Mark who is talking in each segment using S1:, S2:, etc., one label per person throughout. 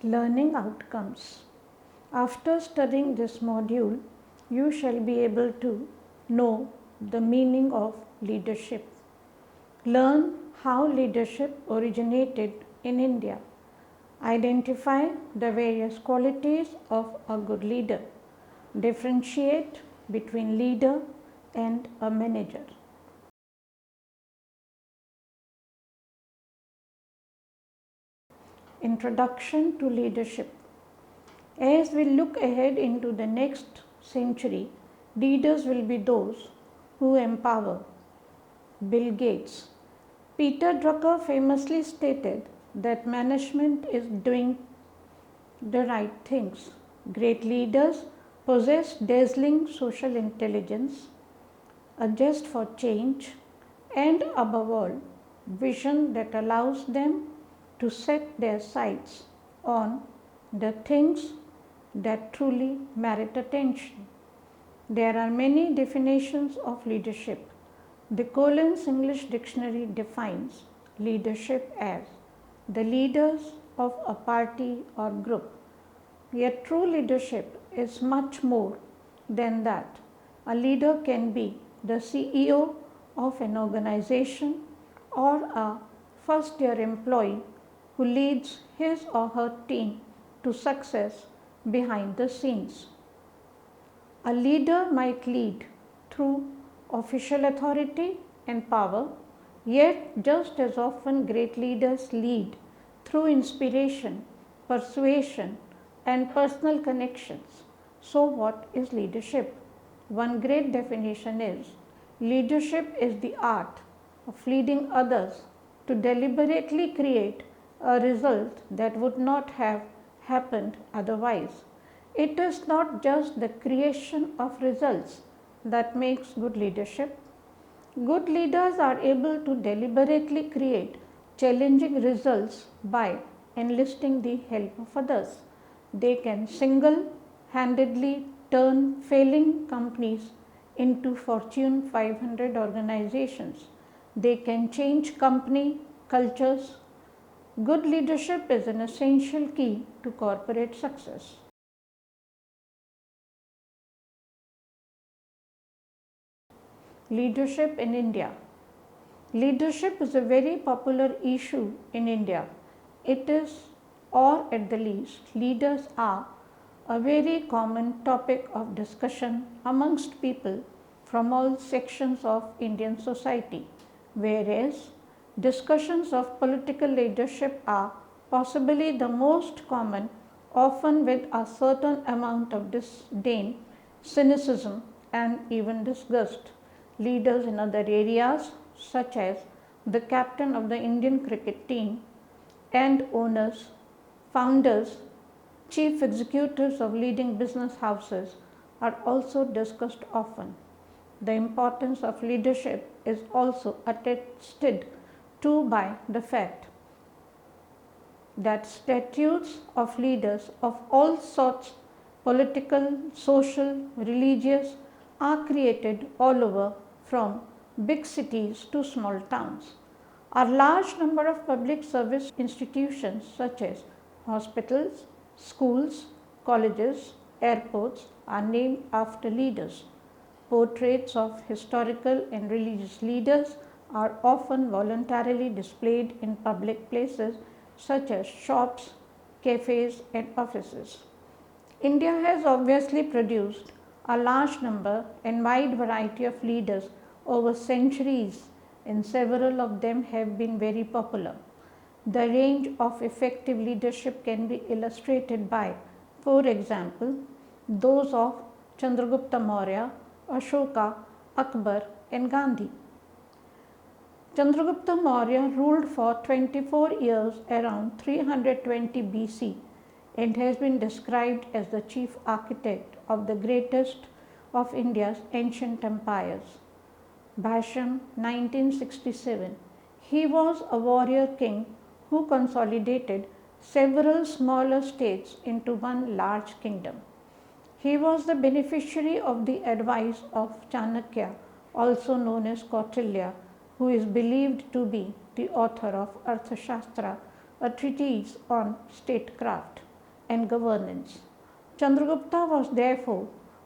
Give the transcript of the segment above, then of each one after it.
S1: Learning outcomes. After studying this module, you shall be able to know the meaning of leadership. Learn how leadership originated in India. Identify the various qualities of a good leader. Differentiate between leader and a manager. Introduction to leadership. As we look ahead into the next century, leaders will be those who empower. Bill Gates. Peter Drucker famously stated that management is doing the right things. Great leaders possess dazzling social intelligence, a zest for change, and above all, vision that allows them to set their sights on the things that truly merit attention. There are many definitions of leadership. The Collins English Dictionary defines leadership as the leaders of a party or group. Yet true leadership is much more than that. A leader can be the CEO of an organization or a first year employee who leads his or her team to success behind the scenes. A leader might lead through official authority and power, yet just as often great leaders lead through inspiration, persuasion, and personal connections. So, what is leadership? One great definition is leadership is the art of leading others to deliberately create a result that would not have happened otherwise. It is not just the creation of results that makes good leadership. Good leaders are able to deliberately create challenging results by enlisting the help of others. They can single handedly turn failing companies into Fortune 500 organizations. They can change company cultures. Good leadership is an essential key to corporate success. Leadership in India. Leadership is a very popular issue in India. It is, or at the least, leaders are a very common topic of discussion amongst people from all sections of Indian society, whereas discussions of political leadership are possibly the most common, often with a certain amount of disdain, cynicism, and even disgust. Leaders in other areas, such as the captain of the Indian cricket team and owners, founders, chief executives of leading business houses, are also discussed often. The importance of leadership is also attested to by the fact that statues of leaders of all sorts, political, social, religious, are created all over from big cities to small towns. A large number of public service institutions such as hospitals, schools, colleges, airports are named after leaders. Portraits of historical and religious leaders are often voluntarily displayed in public places such as shops, cafes, and offices. India has obviously produced a large number and wide variety of leaders over centuries, and several of them have been very popular. The range of effective leadership can be illustrated by, for example, those of Chandragupta Maurya, Ashoka, Akbar, and Gandhi. Chandragupta Maurya ruled for 24 years around 320 BC and has been described as the chief architect of the greatest of India's ancient empires. Bhasham, 1967. He was a warrior king who consolidated several smaller states into one large kingdom. He was the beneficiary of the advice of Chanakya, also known as Kautilya, who is believed to be the author of Arthashastra, a treatise on statecraft. and governance. Chandragupta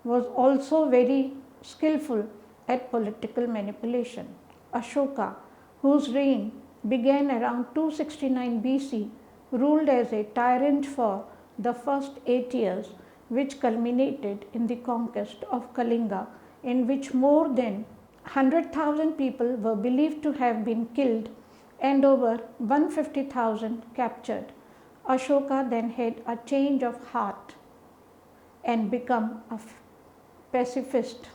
S1: was also very skillful at political manipulation. Ashoka, whose reign began around 269 BC, ruled as a tyrant for the first 8 years, which culminated in the conquest of Kalinga, in which more than 100,000 people were believed to have been killed and over 150,000 captured. Ashoka then had a change of heart and become a pacifist.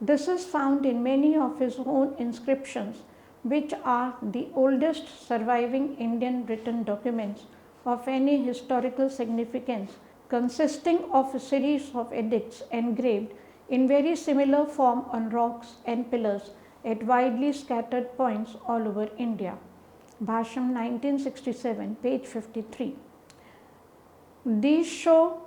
S1: This is found in many of his own inscriptions, which are the oldest surviving Indian written documents of any historical significance, consisting of a series of edicts engraved in very similar form on rocks and pillars at widely scattered points all over India. Bhasham 1967, page 53. These show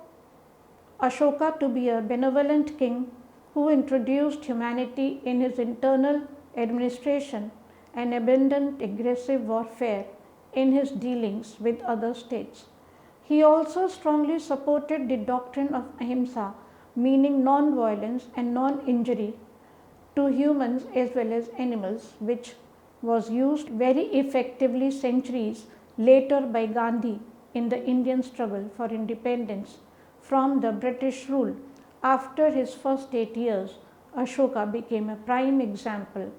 S1: Ashoka to be a benevolent king who introduced humanity in his internal administration and abandoned aggressive warfare in his dealings with other states. He also strongly supported the doctrine of ahimsa, meaning non-violence and non-injury to humans as well as animals, which was used very effectively centuries later by Gandhi in the Indian struggle for independence from the British rule. After his first 8 years, Ashoka became a prime example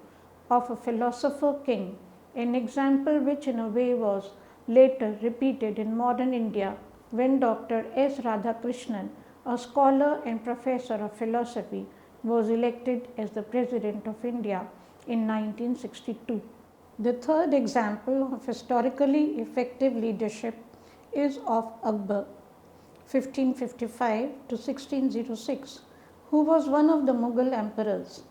S1: of a philosopher king, an example which in a way was later repeated in modern India when Dr. S. Radhakrishnan, a scholar and professor of philosophy, was elected as the President of India in 1962. The third example of historically effective leadership is of Akbar, 1555 to 1606, who was one of the Mughal emperors.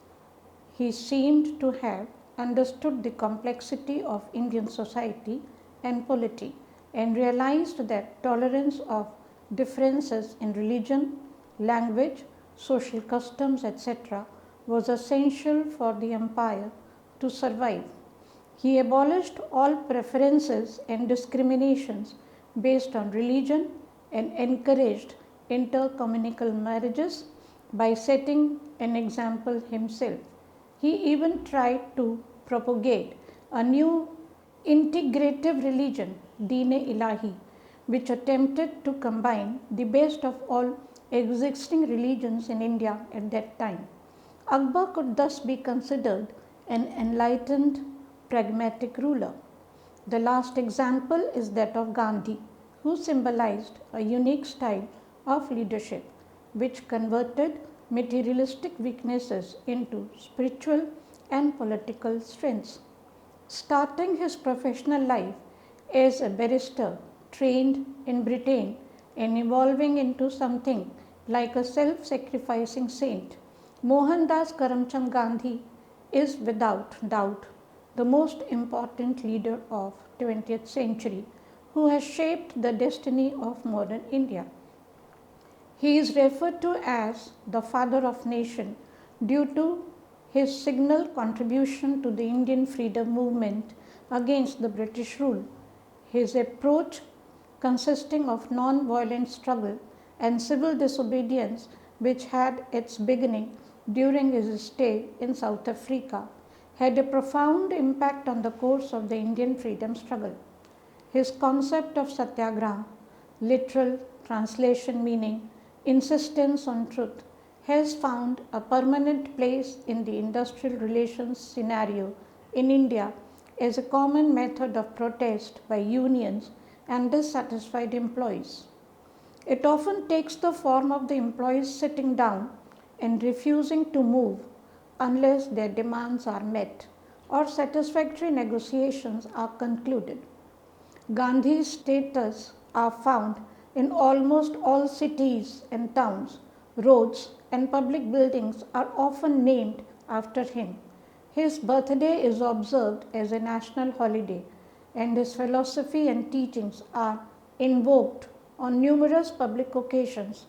S1: He seemed to have understood the complexity of Indian society and polity and realized that tolerance of differences in religion, language, social customs, etc., was essential for the empire to survive. He abolished all preferences and discriminations based on religion and encouraged intercommunal marriages by setting an example himself. He even tried to propagate a new integrative religion, Deen-e-Ilahi, which attempted to combine the best of all existing religions in India at that time. Akbar could thus be considered an enlightened, pragmatic ruler. The last example is that of Gandhi, who symbolized a unique style of leadership which converted materialistic weaknesses into spiritual and political strengths. Starting his professional life as a barrister trained in Britain and evolving into something like a self-sacrificing saint, Mohandas Karamchand Gandhi is without doubt the most important leader of 20th century who has shaped the destiny of modern India. He is referred to as the father of nation due to his signal contribution to the Indian freedom movement against the British rule. His approach, consisting of non-violent struggle and civil disobedience, which had its beginning during his stay in South Africa, had a profound impact on the course of the Indian freedom struggle. His concept of satyagraha, literal translation meaning insistence on truth, has found a permanent place in the industrial relations scenario in India as a common method of protest by unions and dissatisfied employees. It often takes the form of the employees sitting down and refusing to move unless their demands are met or satisfactory negotiations are concluded. Gandhi's statues are found in almost all cities and towns. Roads and public buildings are often named after him. His birthday is observed as a national holiday, and his philosophy and teachings are invoked on numerous public occasions,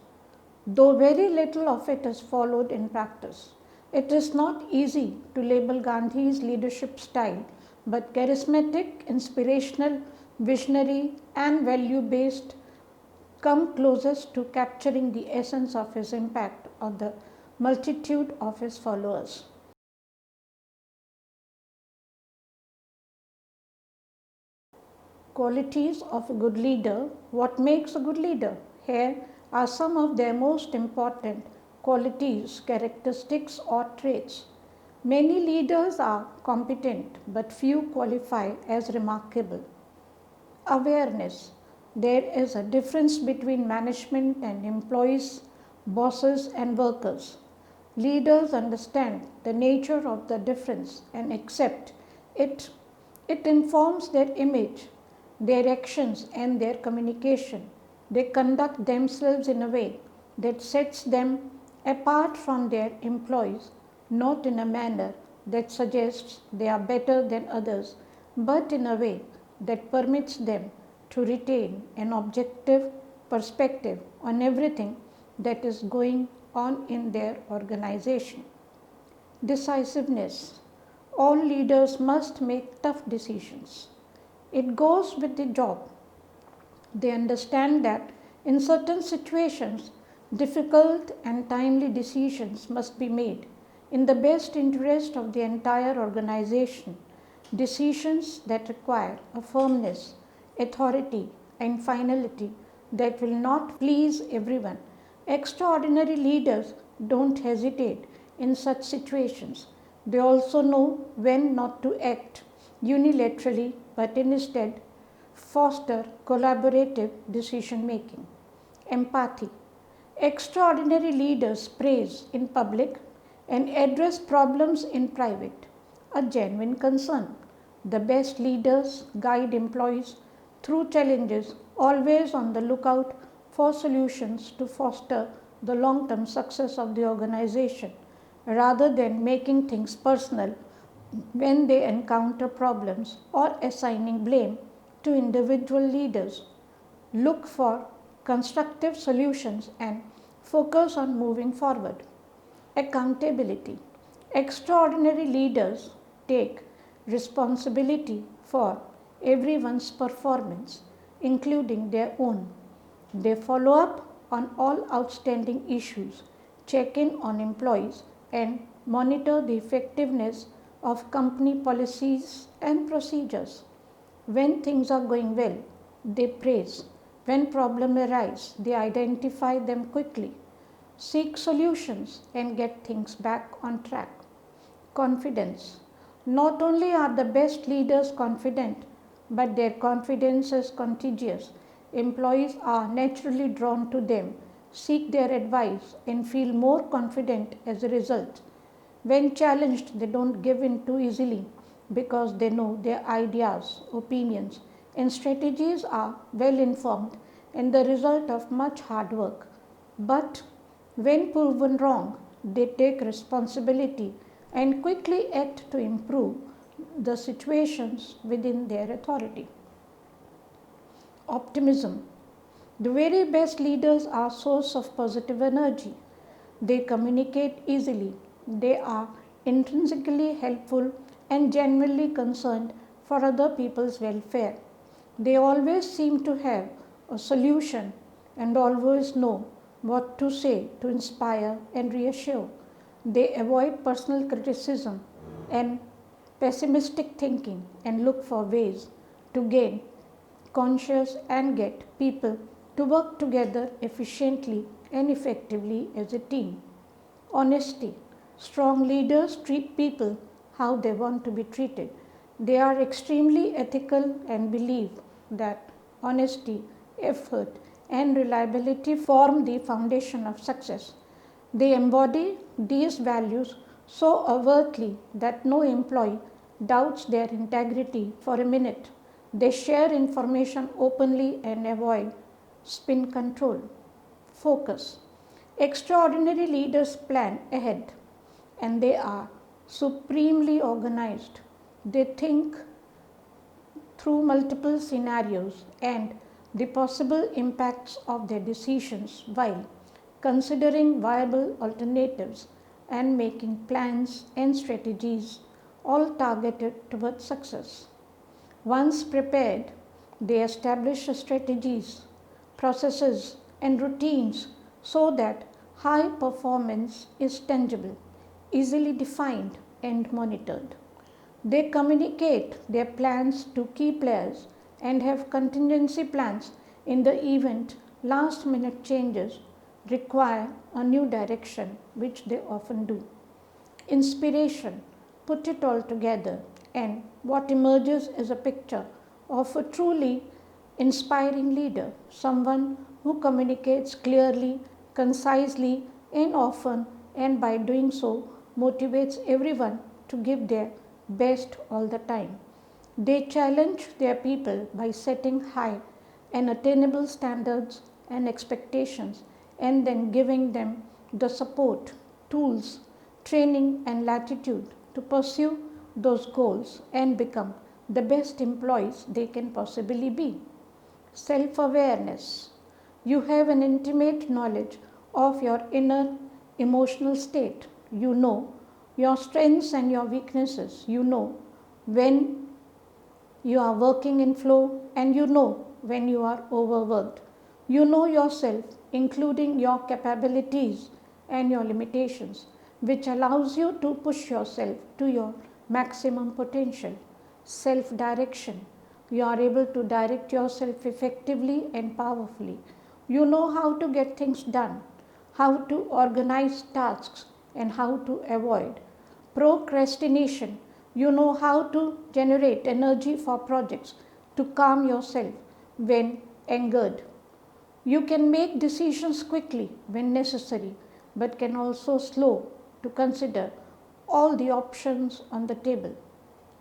S1: though very little of it is followed in practice. It is not easy to label Gandhi's leadership style, but charismatic, inspirational, visionary, and value based come closest to capturing the essence of his impact on the multitude of his followers. Qualities of a good leader. What makes a good leader? Here are some of their most important qualities, characteristics, or traits. Many leaders are competent, but few qualify as remarkable. Awareness. There is a difference between management and employees, bosses and workers. Leaders understand the nature of the difference and accept it. It informs their image, their actions, and their communication. They conduct themselves in a way that sets them apart from their employees, not in a manner that suggests they are better than others, but in a way that permits them to retain an objective perspective on everything that is going on in their organization. Decisiveness. All leaders must make tough decisions. It goes with the job. They understand that in certain situations, difficult and timely decisions must be made in the best interest of the entire organization. Decisions that require a firmness, authority, and finality that will not please everyone. Extraordinary leaders don't hesitate in such situations. They also know when not to act unilaterally, but instead foster collaborative decision making. Empathy. Extraordinary leaders praise in public and address problems in private. A genuine concern. The best leaders guide employees through challenges, always on the lookout for solutions to foster the long-term success of the organization, rather than making things personal when they encounter problems or assigning blame to individual leaders. Look for constructive solutions and focus on moving forward. Accountability. Extraordinary leaders take responsibility for everyone's performance, including their own. They follow up on all outstanding issues, check in on employees, and monitor the effectiveness of company policies and procedures. When things are going well, they praise. When problems arise, they identify them quickly, seek solutions, and get things back on track. Confidence. Not only are the best leaders confident, but their confidence is contagious. Employees are naturally drawn to them, seek their advice, and feel more confident as a result. When challenged, they don't give in too easily because they know their ideas, opinions, and strategies are well informed and the result of much hard work. But when proven wrong, they take responsibility and quickly act to improve the situations within their authority. Optimism. The very best leaders are a source of positive energy. They communicate easily. They are intrinsically helpful and genuinely concerned for other people's welfare. They always seem to have a solution and always know what to say to inspire and reassure. They avoid personal criticism and pessimistic thinking and look for ways to gain conscious and get people to work together efficiently and effectively as a team. Honesty. Strong leaders treat people how they want to be treated. They are extremely ethical and believe that honesty, effort, and reliability form the foundation of success. They embody these values so overtly that no employee doubts their integrity for a minute. They share information openly and avoid spin control. Focus. Extraordinary leaders plan ahead and they are supremely organized. They think through multiple scenarios and the possible impacts of their decisions while considering viable alternatives and making plans and strategies all targeted towards success. Once prepared, they establish strategies processes, and routines so that high performance is tangible, easily defined, and monitored. They communicate their plans to key players and have contingency plans in the event last minute changes require a new direction, which they often do. Inspiration, put it all together, and what emerges is a picture of a truly inspiring leader, someone who communicates clearly, concisely, and often, and by doing so, motivates everyone to give their best all the time. They challenge their people by setting high and attainable standards and expectations and then giving them the support, tools, training, and latitude to pursue those goals and become the best employees they can possibly be. Self awareness. You have an intimate knowledge of your inner emotional state. You know your strengths and your weaknesses. You know when you are working in flow, and you know when you are overworked. You know yourself, including your capabilities and your limitations, which allows you to push yourself to your maximum potential. Self direction. You are able to direct yourself effectively and powerfully. You know how to get things done, how to organize tasks, and how to avoid procrastination. You know how to generate energy for projects, to calm yourself when angered. You can make decisions quickly when necessary, but can also slow to consider all the options on the table.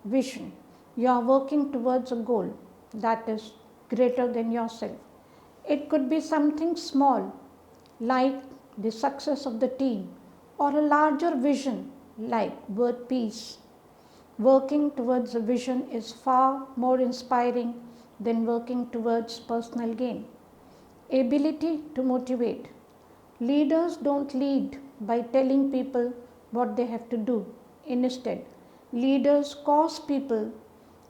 S1: Vision. You are working towards a goal that is greater than yourself. It could be something small, like the success of the team, or a larger vision, like world peace. Working towards a vision is far more inspiring than working towards personal gain. Ability to motivate. Leaders don't lead by telling people what they have to do. Instead, leaders cause people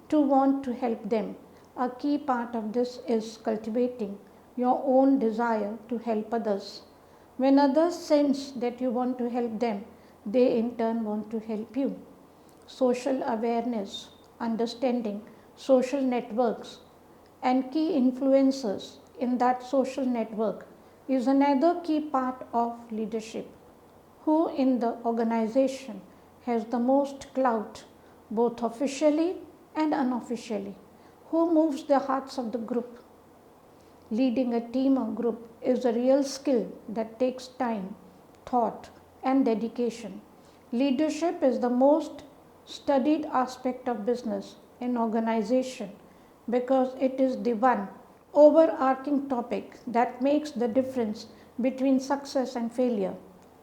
S1: to want to help them. A key part of this is cultivating your own desire to help others. When others sense that you want to help them, they in turn want to help you. Social awareness, understanding social networks and key influencers in that social network is another key part of leadership. Who in the organization has the most clout, both officially and unofficially? Who moves the hearts of the group? Leading a team or group is a real skill that takes time, thought, and dedication. Leadership is the most studied aspect of business in organization because it is the one overarching topic that makes the difference between success and failure.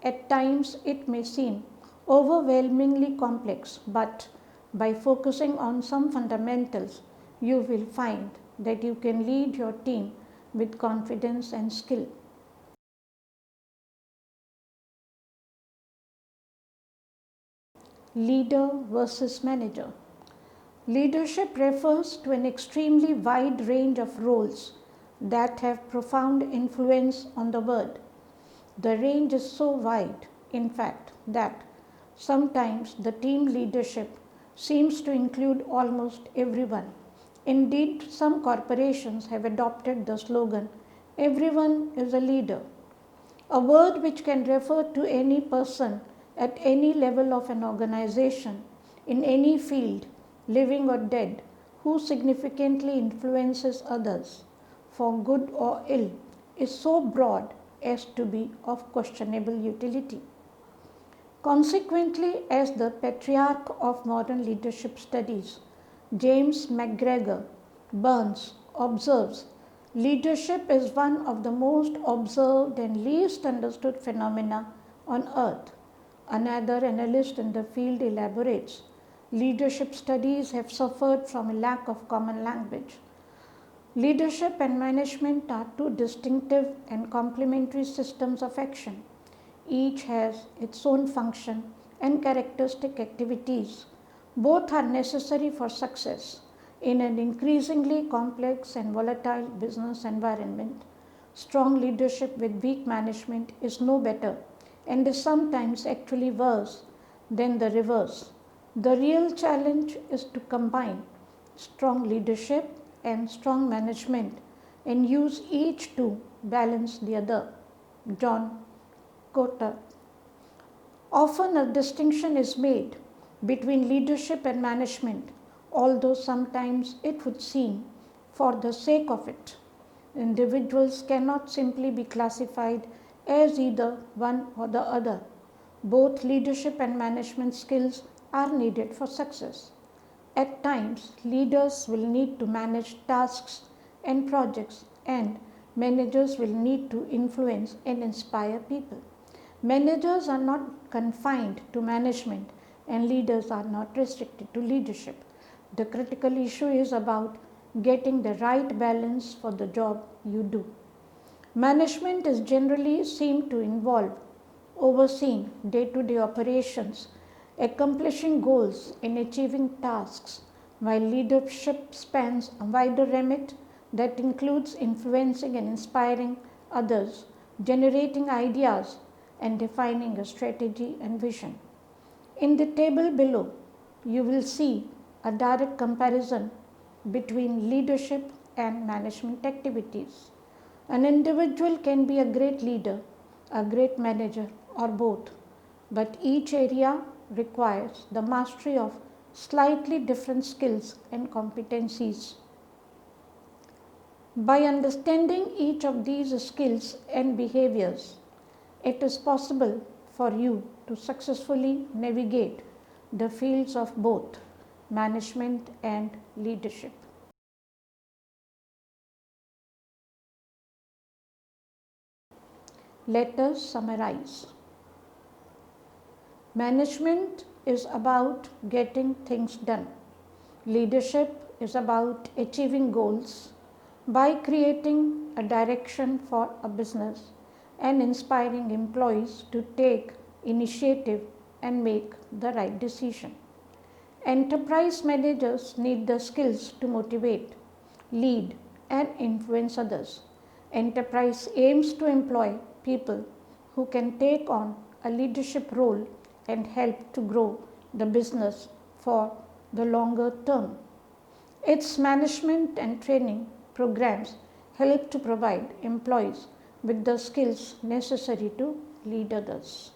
S1: At times it may seem overwhelmingly complex, but by focusing on some fundamentals, you will find that you can lead your team with confidence and skill. Leader versus manager. Leadership refers to an extremely wide range of roles that have profound influence on the world. The range is so wide, in fact, that sometimes the team leadership seems to include almost everyone. Indeed, some corporations have adopted the slogan, "Everyone is a leader," a word which can refer to any person at any level of an organization, in any field, living or dead, who significantly influences others, for good or ill, is so broad as to be of questionable utility. Consequently, as the patriarch of modern leadership studies, James McGregor Burns, observes, leadership is one of the most observed and least understood phenomena on earth. Another analyst in the field elaborates, leadership studies have suffered from a lack of common language. Leadership and management are two distinctive and complementary systems of action. Each has its own function and characteristic activities. Both are necessary for success in an increasingly complex and volatile business environment. Strong leadership with weak management is no better and is sometimes actually worse than the reverse. The real challenge is to combine strong leadership and strong management and use each to balance the other. John Cotter. Often a distinction is made between leadership and management, although sometimes it would seem for the sake of it. Individuals cannot simply be classified as either one or the other. Both leadership and management skills are needed for success. At times, leaders will need to manage tasks and projects, and managers will need to influence and inspire people. Managers are not confined to management, and leaders are not restricted to leadership. The critical issue is about getting the right balance for the job you do. Management is generally seen to involve overseeing day-to-day operations, accomplishing goals, and achieving tasks, while leadership spans a wider remit that includes influencing and inspiring others, generating ideas, and defining a strategy and vision. In the table below, you will see a direct comparison between leadership and management activities. An individual can be a great leader, a great manager, or both, but each area requires the mastery of slightly different skills and competencies. By understanding each of these skills and behaviors, it is possible for you to successfully navigate the fields of both management and leadership. Let us summarize. Management is about getting things done. Leadership is about achieving goals by creating a direction for a business and inspiring employees to take initiative and make the right decision. Enterprise managers need the skills to motivate, lead, and influence others. Enterprise aims to employ people who can take on a leadership role and help to grow the business for the longer term. Its management and training programs help to provide employees with the skills necessary to lead others.